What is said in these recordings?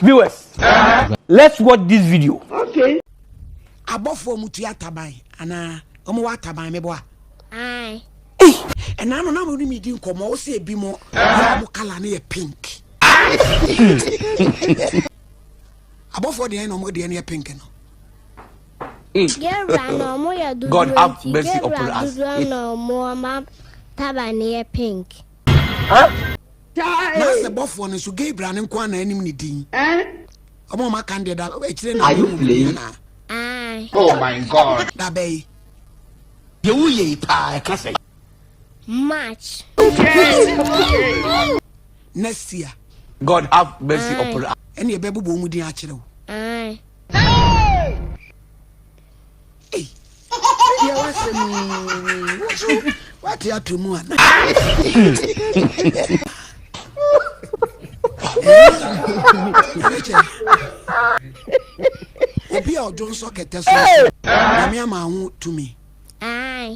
Viewers, let's watch this video. Okay. Abofo mutu ya taban ana omo wa taban mebo a. Aye. And I don't know what you come or say be more color near pink. Above for the end of the near pink. God have mercy upon us. No more, ma'am. Taba near pink. That's the buff one is to Gabriel and Kwana enemy ding. A mama candidate. Are you playing? Aye. Oh my God. That bay. You ye pie, Cassie. March. Next year. God have mercy upon us. Any baby boom with the actual. Aye. Hey. What you have to move? Obi a John socket test. Na me ama to me. Aye.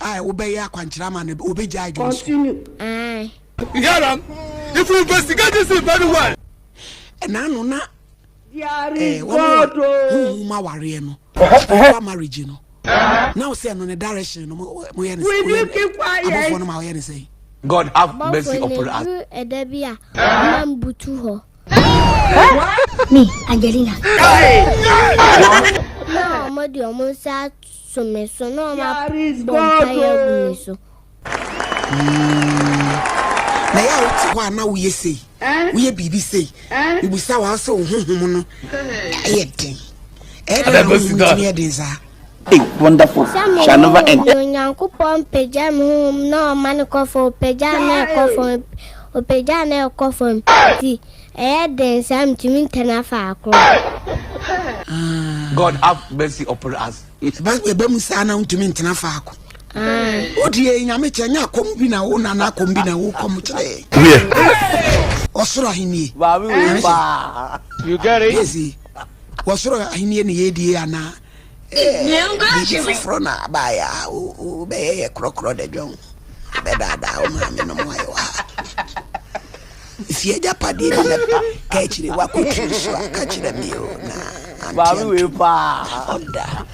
Aye, obey ya kwanchira man, obey John. Continue. Aye. If we investigate this very well. And I know na. God. Ma worry no. Marriage no. Now say on the direction no mo yen. Will you keep quiet? Above no yen say. God have mercy upon us. Edebia, man butu ho. Me, Angelina. No, modi omusa some so no ma God. so. Na ya uti kwa na we say. We bibi say. We be say wa so honhom no. Ayedin. Hey, wonderful. Shall never end. Nyankopon peja me no man ko for peja na ko for o peja na ko for ti den sam timi tana fa akro. God have mercy upon us. Ba be mu sa na ntumi ntena fa akọ. Odi nyame chanya kom bi na wo na kom bi na wo kom kire. Osoro ahini. Ba we ba. You get it? Yes. Osoro ahini ne yedie ana. Frona baya o be krokro de dwon. Be dada o ma me no mo ayo ha. If you japade na ka chire wa ko tsu ka chire mi o na. Ba we ba. Onda.